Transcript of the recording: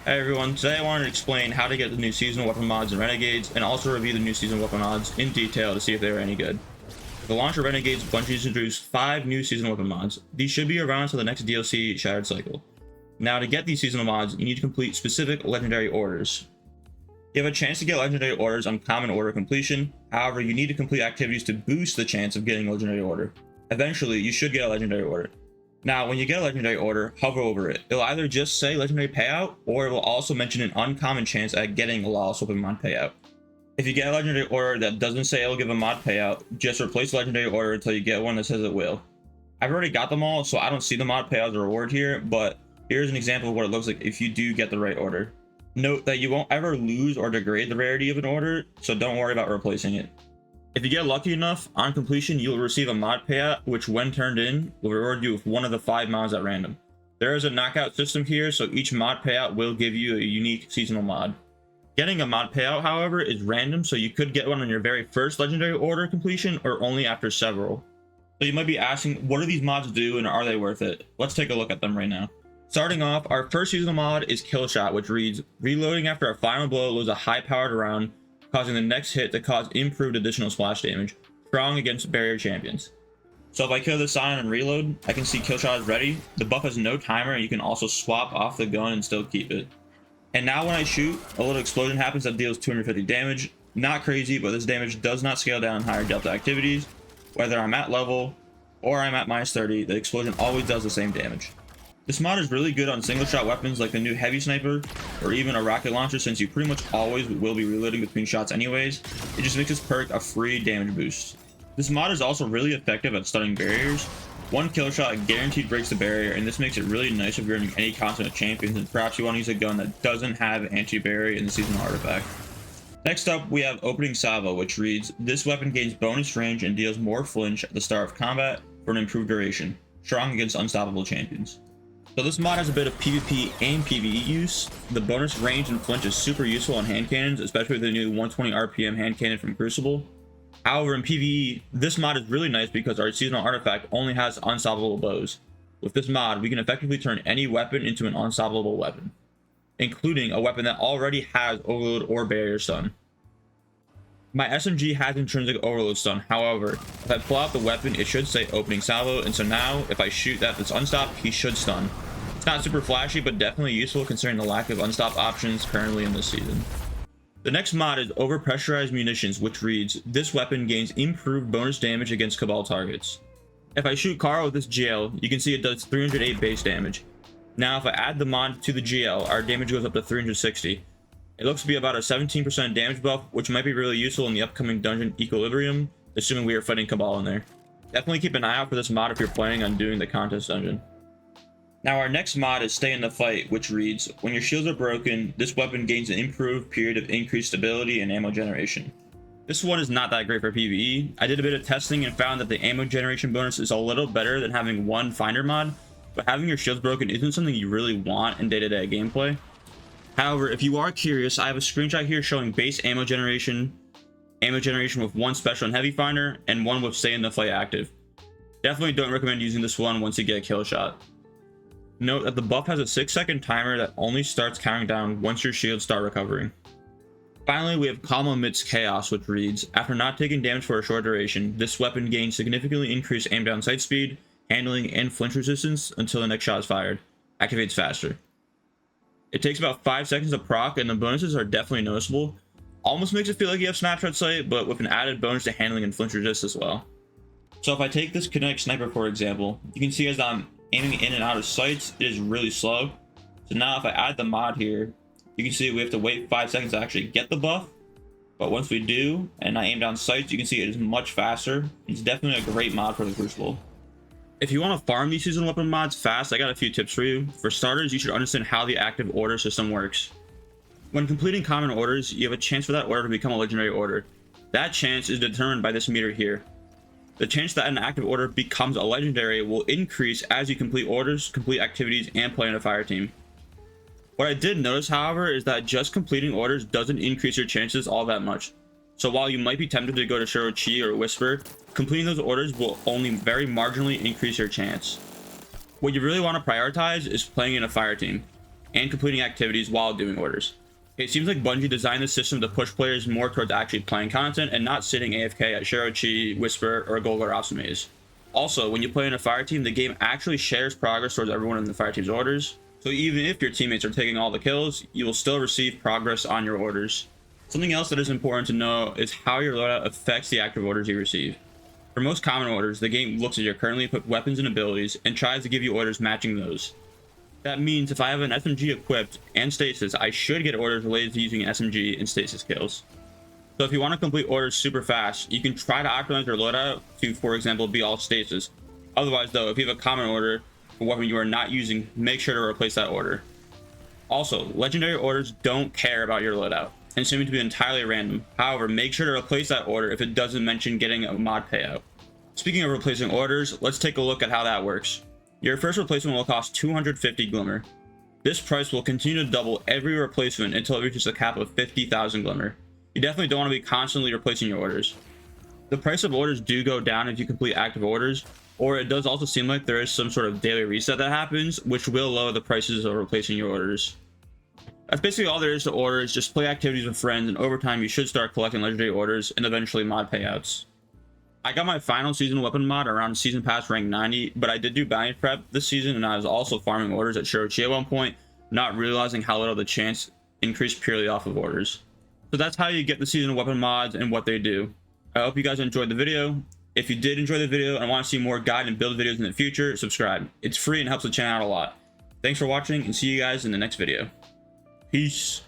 Hey everyone, today I wanted to explain how to get the new seasonal weapon mods in Renegades and also review the new seasonal weapon mods in detail to see if they were any good. With the launch of Renegades, Bungie's introduced 5 new seasonal weapon mods. These should be around until the next DLC Shattered Cycle. Now to get these seasonal mods, you need to complete specific legendary orders. You have a chance to get legendary orders on common order completion, however you need to complete activities to boost the chance of getting a legendary order. Eventually, you should get a legendary order. Now, when you get a legendary order, hover over it. It'll either just say legendary payout, or it will also mention an uncommon chance at getting a lost weapon mod payout. If you get a legendary order that doesn't say it'll give a mod payout, just replace legendary order until you get one that says it will. I've already got them all, so I don't see the mod payout as a reward here, but here's an example of what it looks like if you do get the right order. Note that you won't ever lose or degrade the rarity of an order, so don't worry about replacing it. If you get lucky enough, on completion you will receive a mod payout, which when turned in, will reward you with one of the 5 mods at random. There is a knockout system here, so each mod payout will give you a unique seasonal mod. Getting a mod payout, however, is random, so you could get one on your very first legendary order completion or only after several. So you might be asking, what do these mods do and are they worth it? Let's take a look at them right now. Starting off, our first seasonal mod is Killshot, which reads, reloading after a final blow loads a high-powered round, causing the next hit to cause improved additional splash damage, strong against barrier champions. So if I kill this Scion and reload, I can see Killshot is ready. The buff has no timer, and you can also swap off the gun and still keep it. And now when I shoot, a little explosion happens that deals 250 damage. Not crazy, but this damage does not scale down in higher delta activities. Whether I'm at level or I'm at -30, the explosion always does the same damage. This mod is really good on single shot weapons like the new heavy sniper or even a rocket launcher, since you pretty much always will be reloading between shots anyways. It just makes this perk a free damage boost. This mod is also really effective at stunning barriers. One kill shot guaranteed breaks the barrier, and this makes it really nice if you're running any content of champions and perhaps you want to use a gun that doesn't have anti-barrier in the seasonal artifact. Next up, we have opening Salvo, which reads, this weapon gains bonus range and deals more flinch at the start of combat for an improved duration, strong against unstoppable champions. So this mod has a bit of PvP and PvE use. The bonus range and flinch is super useful on hand cannons, especially with the new 120 RPM hand cannon from Crucible. However, in PvE, this mod is really nice because our seasonal artifact only has unstoppable bows. With this mod, we can effectively turn any weapon into an unstoppable weapon, including a weapon that already has overload or barrier stun. My SMG has intrinsic overload stun, however, if I pull out the weapon, it should say opening Salvo, and so now, if I shoot that that's unstopped, he should stun. It's not super flashy, but definitely useful considering the lack of unstopped options currently in this season. The next mod is Overpressured Munitions, which reads, this weapon gains improved bonus damage against Cabal targets. If I shoot Carl with this GL, you can see it does 308 base damage. Now if I add the mod to the GL, our damage goes up to 360. It looks to be about a 17% damage buff, which might be really useful in the upcoming dungeon Equilibrium, assuming we are fighting Cabal in there. Definitely keep an eye out for this mod if you're planning on doing the contest dungeon. Now our next mod is Stay in the Fight, which reads, when your shields are broken, this weapon gains an improved period of increased stability and ammo generation. This one is not that great for PvE. I did a bit of testing and found that the ammo generation bonus is a little better than having one finder mod, but having your shields broken isn't something you really want in day-to-day gameplay. However, if you are curious, I have a screenshot here showing base ammo generation with one special and heavy finder, and one with Stay in the Fight active. Definitely don't recommend using this one once you get a kill shot. Note that the buff has a 6-second timer that only starts counting down once your shields start recovering. Finally, we have Calm Amidst Chaos, which reads, after not taking damage for a short duration, this weapon gains significantly increased aim down sight speed, handling, and flinch resistance until the next shot is fired. Activates faster. It takes about 5 seconds to proc, and the bonuses are definitely noticeable. Almost makes it feel like you have snapshot sight, but with an added bonus to handling and flinch resist as well. So if I take this kinetic sniper for example, you can see as I'm aiming in and out of sights, it is really slow. So now if I add the mod here, you can see we have to wait 5 seconds to actually get the buff. But once we do, and I aim down sights, you can see it is much faster. It's definitely a great mod for the Crucible. If you want to farm these seasonal weapon mods fast, I got a few tips for you. For starters, you should understand how the active order system works. When completing common orders, you have a chance for that order to become a legendary order. That chance is determined by this meter here. The chance that an active order becomes a legendary will increase as you complete orders, complete activities, and play in a fire team. What I did notice, however, is that just completing orders doesn't increase your chances all that much. So while you might be tempted to go to Shirochi or Whisper, completing those orders will only very marginally increase your chance. What you really want to prioritize is playing in a fire team. and completing activities while doing orders. It seems like Bungie designed the system to push players more towards actually playing content and not sitting AFK at Shirochi, Whisper, or Golgar Asume's. Also, when you play in a fire team, the game actually shares progress towards everyone in the fire team's orders. So even if your teammates are taking all the kills, you will still receive progress on your orders. Something else that is important to know is how your loadout affects the active orders you receive. For most common orders, the game looks at your currently equipped weapons and abilities and tries to give you orders matching those. That means if I have an SMG equipped and stasis, I should get orders related to using an SMG and stasis kills. So if you want to complete orders super fast, you can try to optimize your loadout to, for example, be all stasis. Otherwise though, if you have a common order for a weapon you are not using, make sure to replace that order. Also, legendary orders don't care about your loadout and seem to be entirely random. However, make sure to replace that order if it doesn't mention getting a mod payout. Speaking of replacing orders, let's take a look at how that works. Your first replacement will cost 250 Glimmer. This price will continue to double every replacement until it reaches a cap of 50,000 Glimmer. You definitely don't want to be constantly replacing your orders. The price of orders do go down if you complete active orders, or it does also seem like there is some sort of daily reset that happens, which will lower the prices of replacing your orders. That's basically all there is to orders. Just play activities with friends, and over time you should start collecting legendary orders and eventually mod payouts. I got my final season weapon mod around season pass rank 90, but I did do bounty prep this season, and I was also farming orders at Shirochi at one point, not realizing how little the chance increased purely off of orders. So that's how you get the season weapon mods and what they do. I hope you guys enjoyed the video. If you did enjoy the video and want to see more guide and build videos in the future, subscribe. It's free and helps the channel out a lot. Thanks for watching, and see you guys in the next video. Peace.